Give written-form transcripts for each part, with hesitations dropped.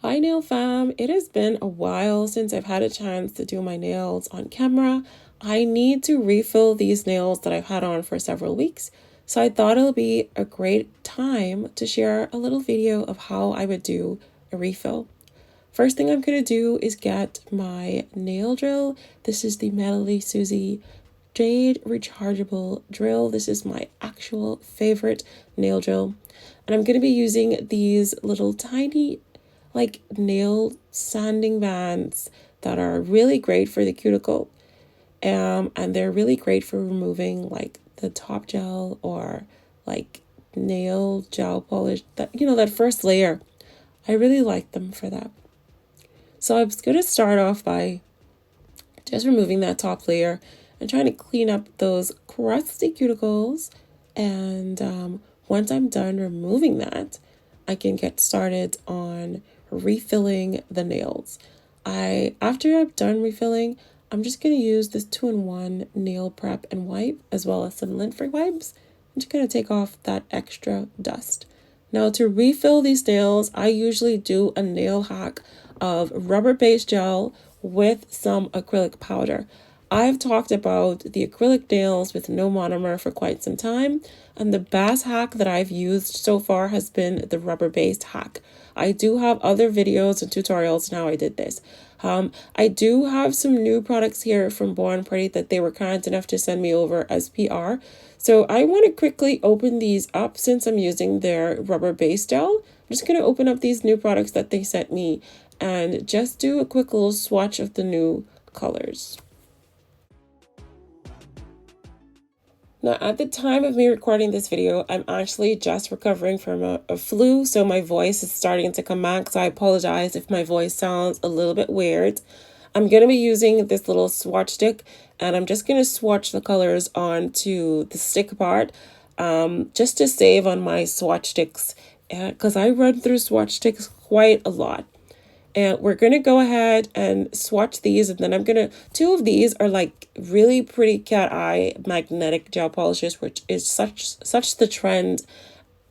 Hi nail fam, it has been a while since I've had a chance to do my nails on camera. I need to refill these nails that I've had on for several weeks, so I thought it'll be a great time to share a little video of how I would do a refill. First thing I'm going to do is get my nail drill. This is the Metally Susie Jade rechargeable drill. This is my actual favorite nail drill. And I'm going to be using these little tiny like nail sanding bands that are really great for the cuticle. And they're really great for removing like the top gel or like nail gel polish, that that first layer. I really like them for that. So I was going to start off by just removing that top layer and trying to clean up those crusty cuticles. And once I'm done removing that, I can get started on refilling the nails. After I'm done refilling, I'm just going to use this 2-in-1 nail prep and wipe as well as some lint-free wipes. I'm just going to take off that extra dust. Now to refill these nails, I usually do a nail hack of rubber-based gel with some acrylic powder. I've talked about the acrylic nails with no monomer for quite some time, and the best hack that I've used so far has been the rubber-based hack. I do have other videos and tutorials on how I did this. I do have some new products here from Born Pretty that they were kind enough to send me over as PR. So I want to quickly open these up since I'm using their rubber-based gel. I'm just going to open up these new products that they sent me and just do a quick little swatch of the new colors. Now, at the time of me recording this video, I'm actually just recovering from a flu, so my voice is starting to come back, so I apologize if my voice sounds a little bit weird. I'm going to be using this little swatch stick, and I'm just going to swatch the colors onto the stick part, just to save on my swatch sticks, because I run through swatch sticks quite a lot. And we're going to go ahead and swatch these. And then two of these are like really pretty cat eye magnetic gel polishes, which is such the trend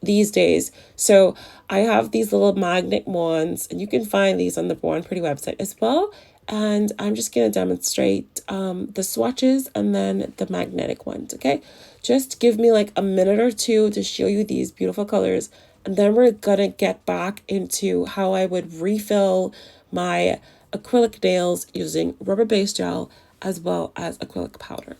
these days. So I have these little magnet ones, and you can find these on the Born Pretty website as well. And I'm just going to demonstrate the swatches and then the magnetic ones, okay? Just give me like a minute or two to show you these beautiful colors. And then we're going to get back into how I would refill my acrylic nails using rubber-based gel as well as acrylic powder.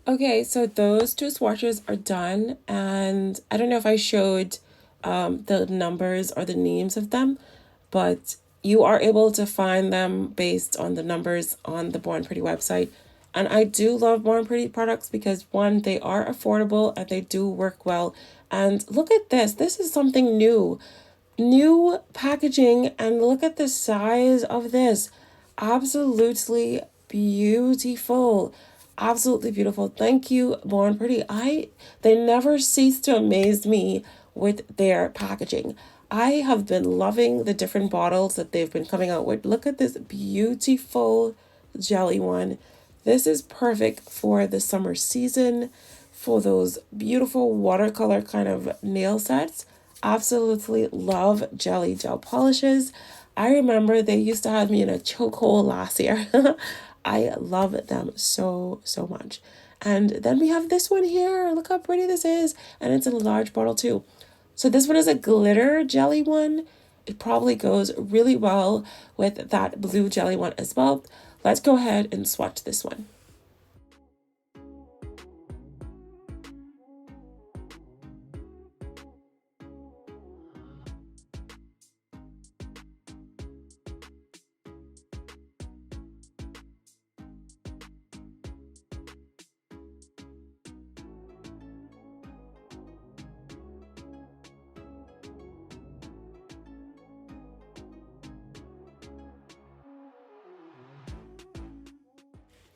Okay, so those two swatches are done, and I don't know if I showed the numbers or the names of them, but you are able to find them based on the numbers on the Born Pretty website. And I do love Born Pretty products because one, they are affordable and they do work well. And look at this. This is something new. New packaging, and look at the size of this. Absolutely beautiful. Absolutely beautiful. Thank you, Born Pretty. They never cease to amaze me with their packaging. I have been loving the different bottles that they've been coming out with. Look at this beautiful jelly one. This is perfect for the summer season, for those beautiful watercolor kind of nail sets. Absolutely love jelly gel polishes. I remember they used to have me in a chokehold last year. I love them so much. And then we have this one here. Look how pretty this is. And it's in a large bottle too. So this one is a glitter jelly one. It probably goes really well with that blue jelly one as well. Let's go ahead and swatch this one.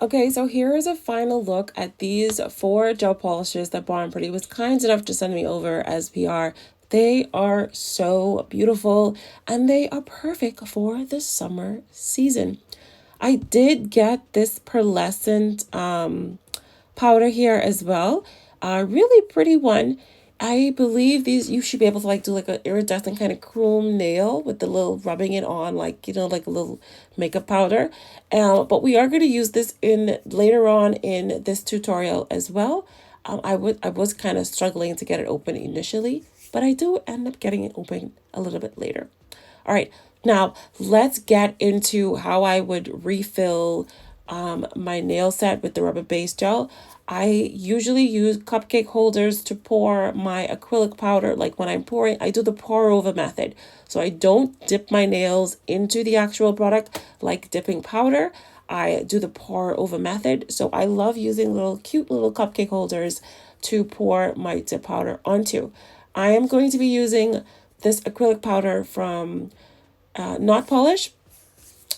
Okay, so here is a final look at these 4 gel polishes that Born Pretty was kind enough to send me over as PR. They are so beautiful and they are perfect for the summer season. I did get this pearlescent powder here as well. A really pretty one. I believe these you should be able to like do like an iridescent kind of chrome nail with the little rubbing it on like like a little makeup powder. But we are going to use this in later on in this tutorial as well. I was kind of struggling to get it open initially, but I do end up getting it open a little bit later. All right, now let's get into how I would refill my nail set with the rubber base gel. I usually use cupcake holders to pour my acrylic powder. Like when I'm pouring, I do the pour over method. So I don't dip my nails into the actual product like dipping powder. I do the pour over method. So I love using little cute little cupcake holders to pour my dip powder onto. I am going to be using this acrylic powder from Not Polish.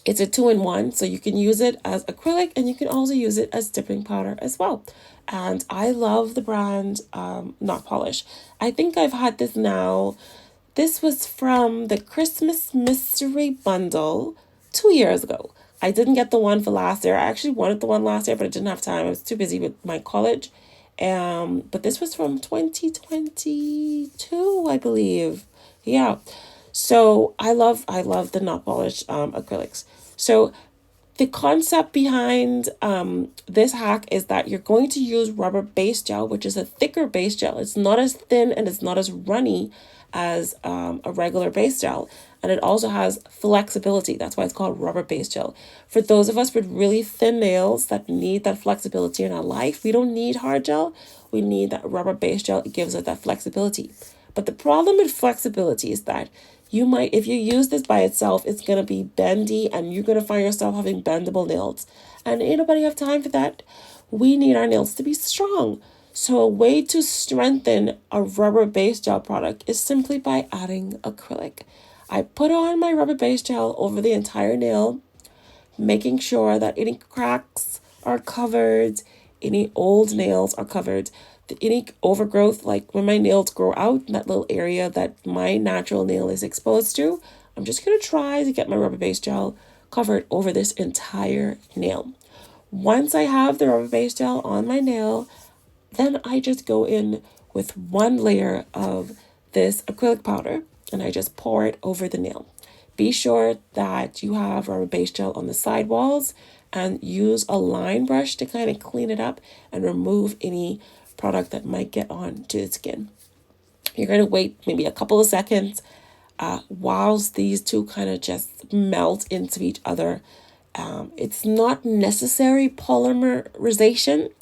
It's a 2-in-1, so you can use it as acrylic and you can also use it as dipping powder as well. And I love the brand Not Polish. I think I've had this now. This was from the Christmas Mystery Bundle 2 years ago. I didn't get the one for last year. I actually wanted the one last year, but I didn't have time. I was too busy with my college. But this was from 2022, I believe. Yeah. So I love the Not Polish acrylics. So the concept behind this hack is that you're going to use rubber base gel, which is a thicker base gel. It's not as thin and it's not as runny as a regular base gel. And it also has flexibility. That's why it's called rubber base gel. For those of us with really thin nails that need that flexibility in our life, we don't need hard gel. We need that rubber base gel. It gives us that flexibility. But the problem with flexibility is that you might, if you use this by itself, it's going to be bendy and you're going to find yourself having bendable nails. And ain't nobody have time for that. We need our nails to be strong. So a way to strengthen a rubber base gel product is simply by adding acrylic. I put on my rubber base gel over the entire nail, making sure that any cracks are covered, any old nails are covered, any overgrowth, like when my nails grow out in that little area that my natural nail is exposed to, I'm just going to try to get my rubber base gel covered over this entire nail. Once I have the rubber base gel on my nail, then I just go in with one layer of this acrylic powder and I just pour it over the nail. Be sure that you have rubber base gel on the side walls and use a line brush to kind of clean it up and remove any product that might get on to the skin. You're going to wait maybe a couple of seconds whilst these two kind of just melt into each other. It's not necessary polymerization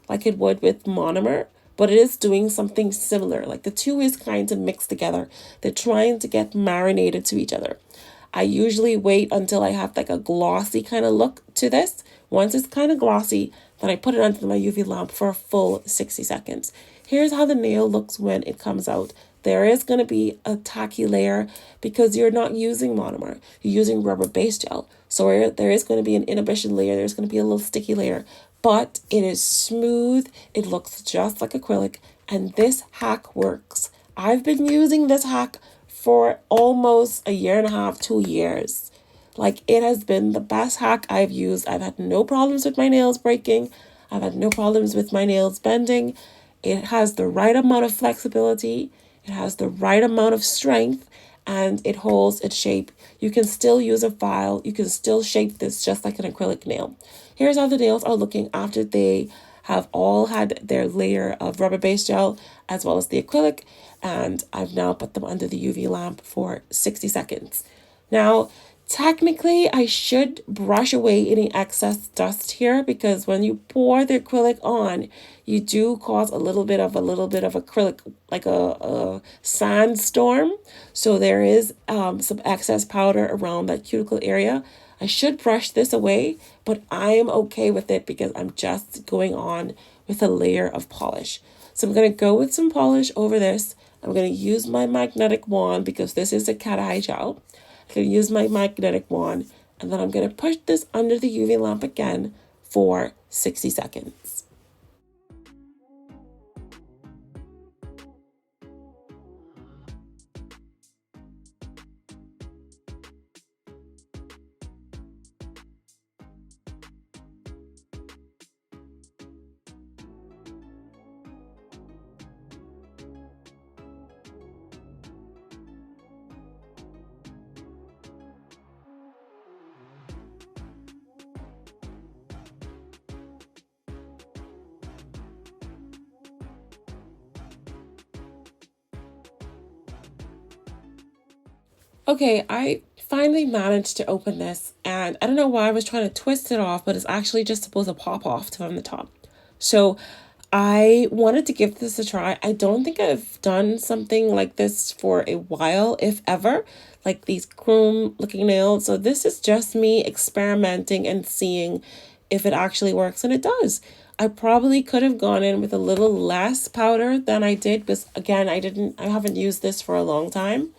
like it would with monomer, but it is doing something similar. Like the two is kind of mixed together. They're trying to get marinated to each other. I usually wait until I have like a glossy kind of look to this. Once it's kind of glossy, then I put it under my UV lamp for a full 60 seconds. Here's how the nail looks when it comes out. There is going to be a tacky layer because you're not using monomer. You're using rubber base gel. So there is going to be an inhibition layer. There's going to be a little sticky layer. But it is smooth. It looks just like acrylic. And this hack works. I've been using this hack for almost a year and a half, 2 years. Like it has been the best hack I've used. I've had no problems with my nails breaking. I've had no problems with my nails bending. It has the right amount of flexibility. It has the right amount of strength and it holds its shape. You can still use a file. You can still shape this just like an acrylic nail. Here's how the nails are looking after they have all had their layer of rubber base gel as well as the acrylic. And I've now put them under the UV lamp for 60 seconds. Now, technically, I should brush away any excess dust here because when you pour the acrylic on, you do cause a little bit of acrylic, like a sandstorm. So there is some excess powder around that cuticle area. I should brush this away, but I am okay with it because I'm just going on with a layer of polish. So I'm going to go with some polish over this. I'm going to use my magnetic wand because this is a cat eye gel. I'm going to use my magnetic wand and then I'm going to push this under the UV lamp again for 60 seconds. Okay, I finally managed to open this, and I don't know why I was trying to twist it off, but it's actually just supposed to pop off from the top. So I wanted to give this a try. I don't think I've done something like this for a while, if ever, like these chrome looking nails. So this is just me experimenting and seeing if it actually works, and it does. I probably could have gone in with a little less powder than I did because again, I haven't used this for a long time.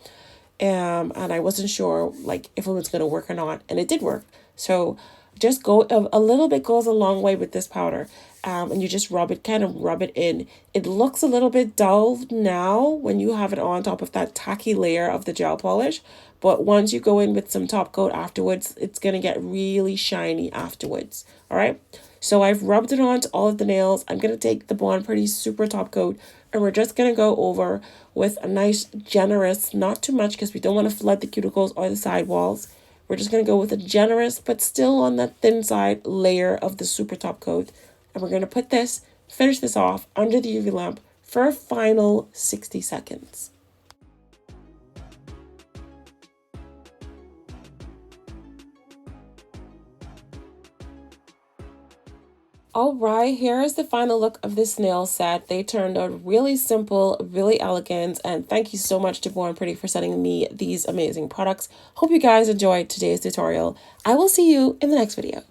And I wasn't sure like if it was going to work or not, and it did work. So just go a little bit goes a long way with this powder. And you just kind of rub it in. It looks a little bit dull now when you have it on top of that tacky layer of the gel polish, but once you go in with some top coat afterwards, it's going to get really shiny afterwards. All right, so I've rubbed it onto all of the nails. I'm going to take the Bon Pretty Super Top Coat, and we're just going to go over with a nice generous, not too much because we don't want to flood the cuticles or the sidewalls. We're just going to go with a generous but still on that thin side layer of the Super Top Coat. And we're going to finish this off under the UV lamp for a final 60 seconds. All right, here is the final look of this nail set. They turned out really simple, really elegant, and thank you so much to Born Pretty for sending me these amazing products. Hope you guys enjoyed today's tutorial. I will see you in the next video.